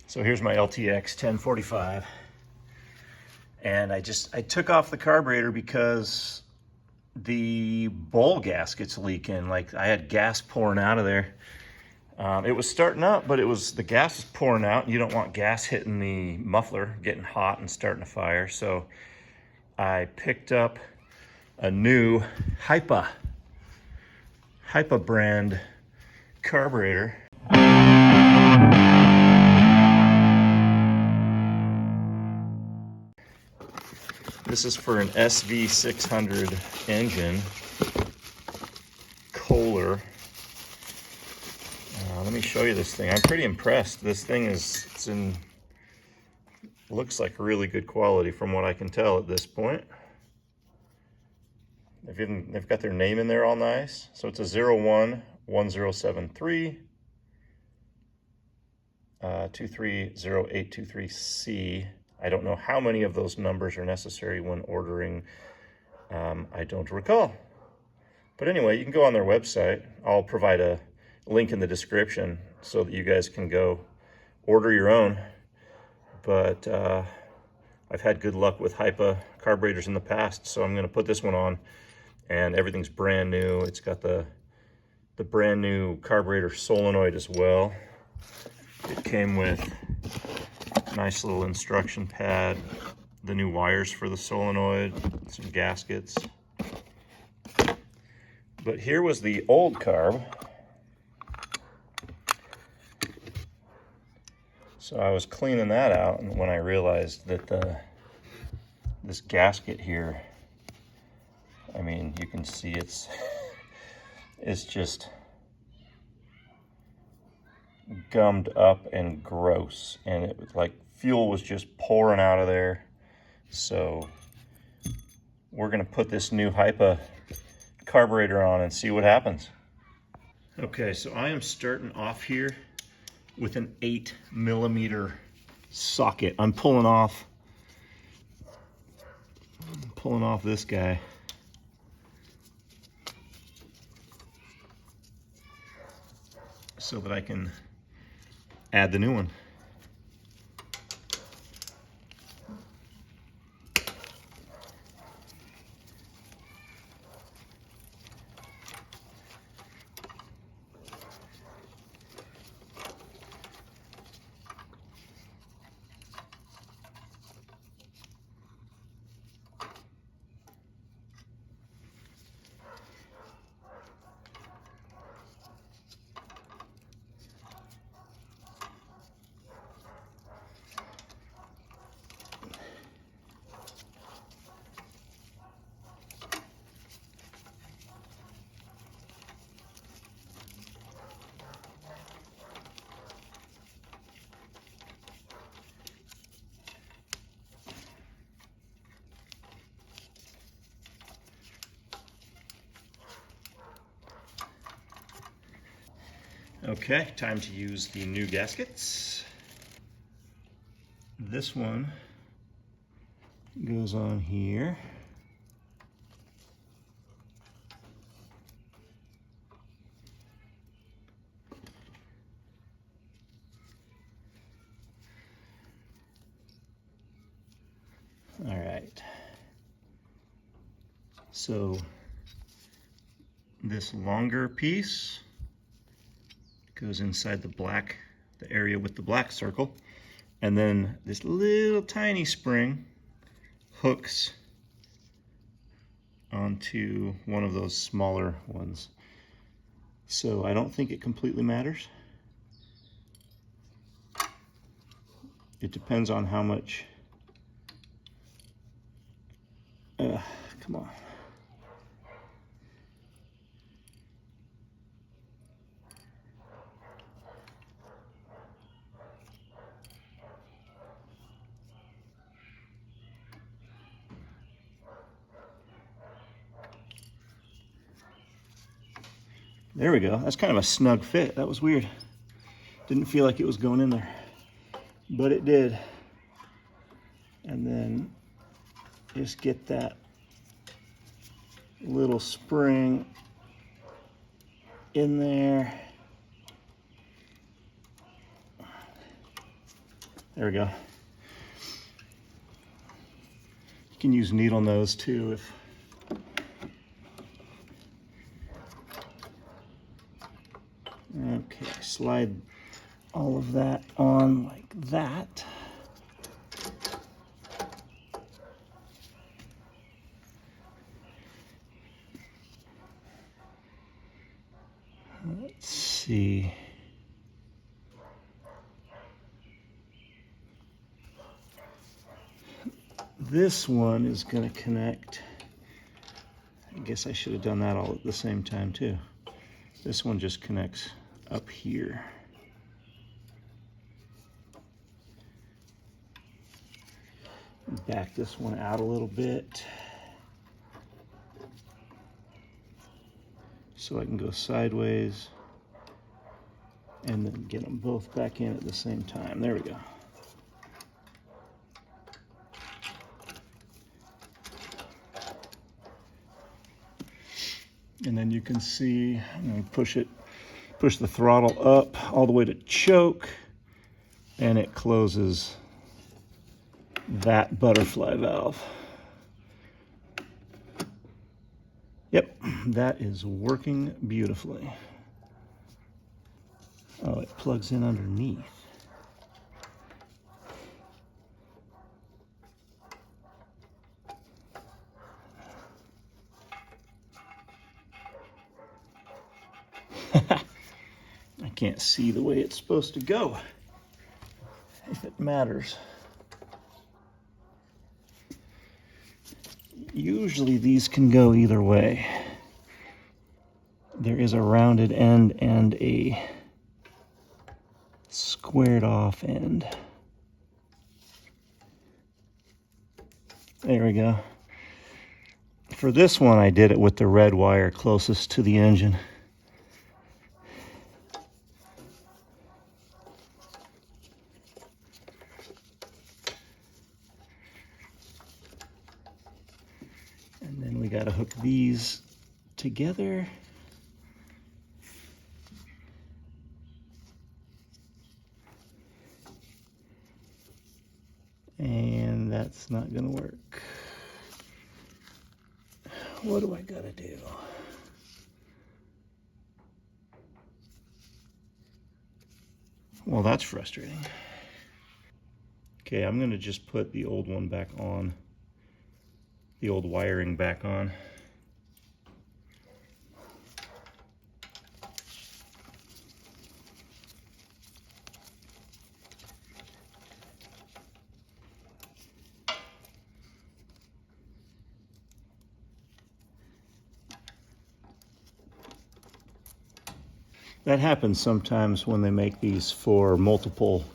So here's my LTX1045, and I took off the carburetor because the bowl gasket's leaking. Like, I had gas pouring out of there. It was starting up, but the gas is pouring out, and you don't want gas hitting the muffler, getting hot and starting a fire. So I picked up a new Hipa brand carburetor. This is for an SV600 engine, Kohler. Let me show you this thing. I'm pretty impressed. This thing looks like really good quality from what I can tell at this point. They've got their name in there all nice. So it's a 011073 230823C. I don't know how many of those numbers are necessary when ordering. I don't recall. But anyway, you can go on their website. I'll provide a link in the description so that you guys can go order your own. But I've had good luck with Hipa carburetors in the past, so I'm going to put this one on, and everything's brand new. It's got the brand new carburetor solenoid as well. It came with a nice little instruction pad, the new wires for the solenoid, some gaskets. But here was the old carb. So I was cleaning that out, and when I realized that this gasket here, I mean, you can see it's just gummed up and gross, and it was like fuel was just pouring out of there. So we're gonna put this new Hipa carburetor on and see what happens. Okay, so I am starting off here with an 8mm socket. I'm pulling off this guy. So that I can add the new one. Okay, time to use the new gaskets. This one goes on here. All right. So this longer piece goes inside the area with the black circle, and then this little tiny spring hooks onto one of those smaller ones. So I don't think it completely matters. It depends on how much, come on. There we go. That's kind of a snug fit. That was weird. Didn't feel like it was going in there, but it did. And then just get that little spring in there. There we go. You can use needle nose too if okay, slide all of that on like that. Let's see. This one is going to connect. I guess I should have done that all at the same time too. This one just connects up here. Back this one out a little bit so I can go sideways and then get them both back in at the same time. There we go. And then you can see, I'm going to push the throttle up all the way to choke, and it closes that butterfly valve. Yep, that is working beautifully. Oh, it plugs in underneath. I can't see the way it's supposed to go, if it matters. Usually these can go either way. There is a rounded end and a squared off end. There we go. For this one, I did it with the red wire closest to the engine. And then we got to hook these together. And that's not going to work. What do I got to do? Well, that's frustrating. Okay, I'm going to just put the old one back on. The old wiring back on. That happens sometimes when they make these for multiple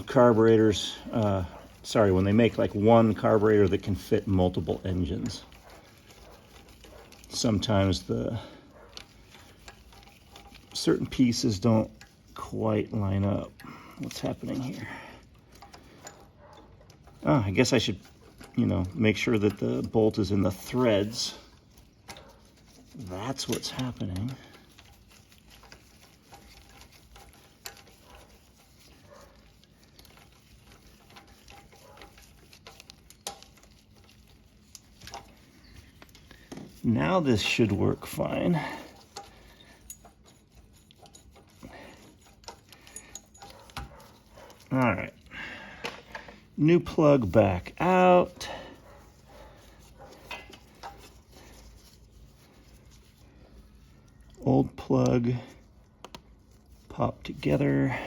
carburetors. Sorry, when they make like one carburetor that can fit multiple engines. Sometimes the certain pieces don't quite line up. What's happening here? Oh, I guess I should, make sure that the bolt is in the threads. That's what's happening. Now this should work fine. All right. New plug back out. Old plug popped together.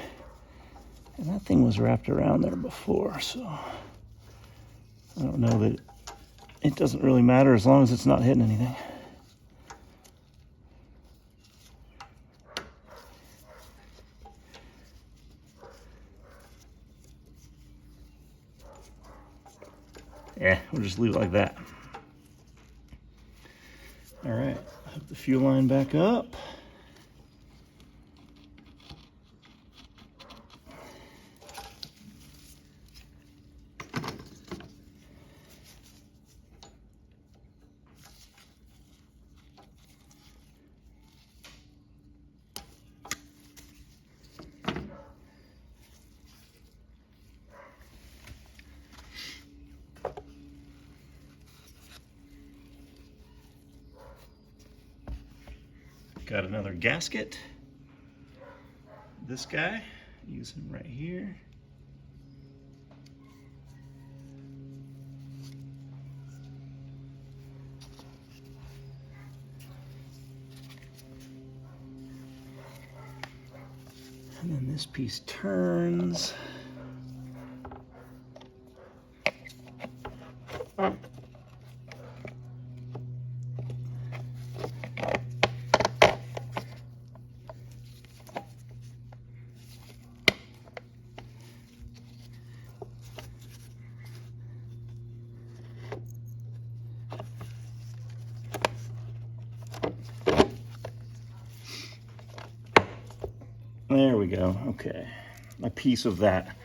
And that thing was wrapped around there before, so I don't know that it doesn't really matter as long as it's not hitting anything. Yeah, we'll just leave it like that. All right, hook the fuel line back up. got another gasket. This guy, use him right here. And then this piece turns. There we go. Okay. A piece of that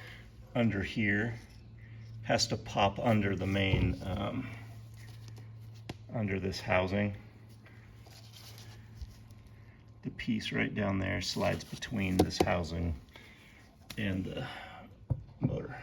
under here has to pop under the main, under this housing. The piece right down there slides between this housing and the motor.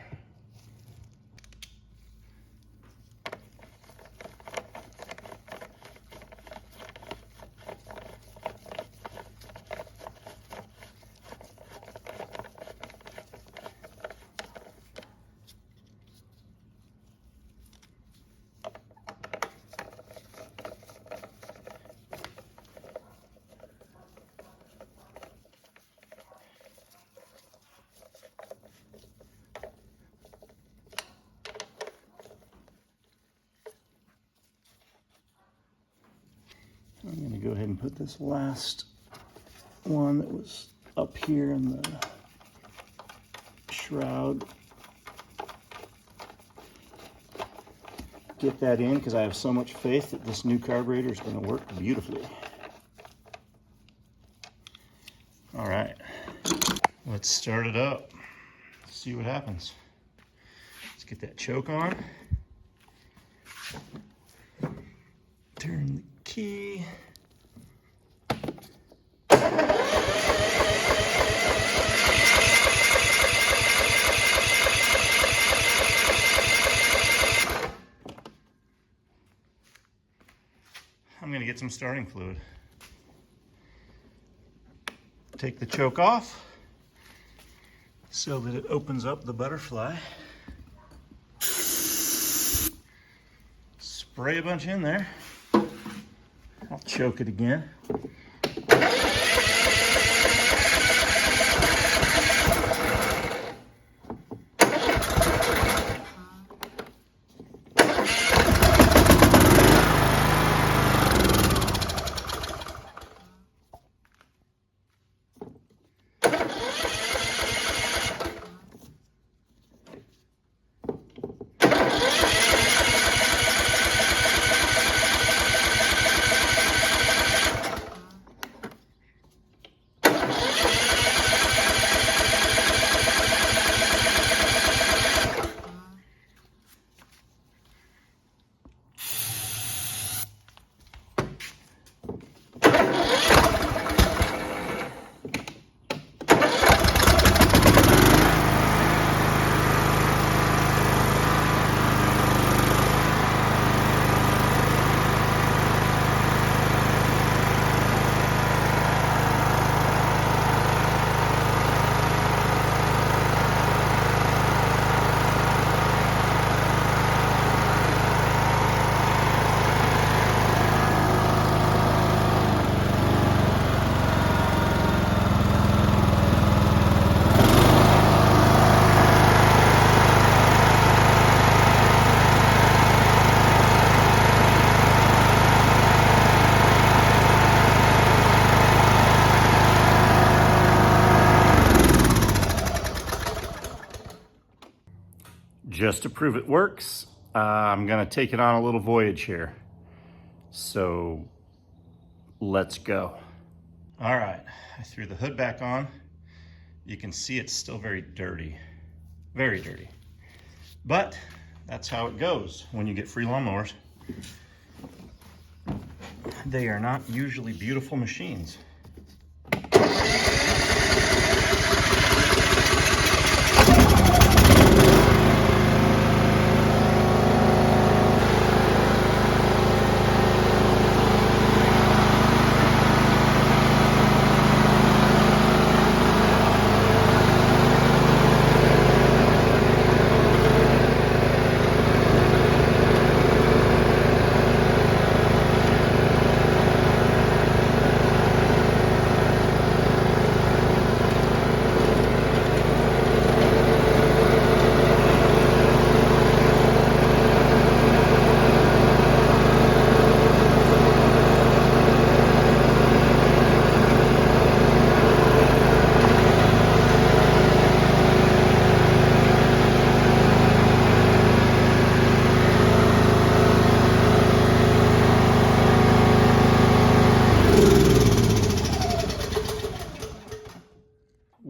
I'm going to go ahead and put this last one that was up here in the shroud. Get that in because I have so much faith that this new carburetor is going to work beautifully. All right, let's start it up. See what happens. Let's get that choke on. Turn the key. I'm going to get some starting fluid. Take the choke off so that it opens up the butterfly. Spray a bunch in there. I'll choke it again. Just to prove it works, I'm gonna take it on a little voyage here. So let's go. All right, I threw the hood back on. You can see it's still very dirty, but that's how it goes when you get free lawnmowers. They are not usually beautiful machines.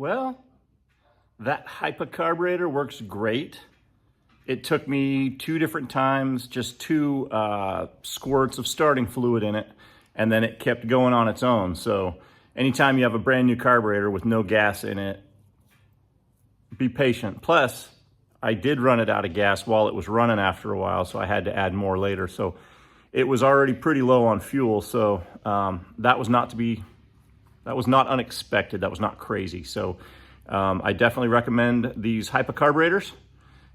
Well, that Hipa carburetor works great. It took me 2 different times, just 2 squirts of starting fluid in it, and then it kept going on its own. So anytime you have a brand new carburetor with no gas in it, be patient. Plus, I did run it out of gas while it was running after a while, so I had to add more later. So it was already pretty low on fuel, so that was not unexpected. That was not crazy. So I definitely recommend these Hipa carburetors,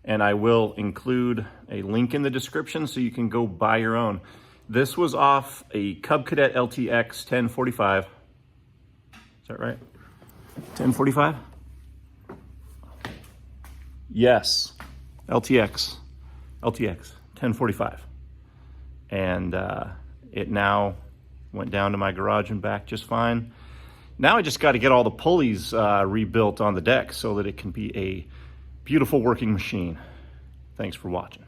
and I will include a link in the description so you can go buy your own. This was off a Cub Cadet LTX1045. Is that right? 1045? Yes, LTX 1045. And it now went down to my garage and back just fine. Now I just got to get all the pulleys rebuilt on the deck so that it can be a beautiful working machine. Thanks for watching.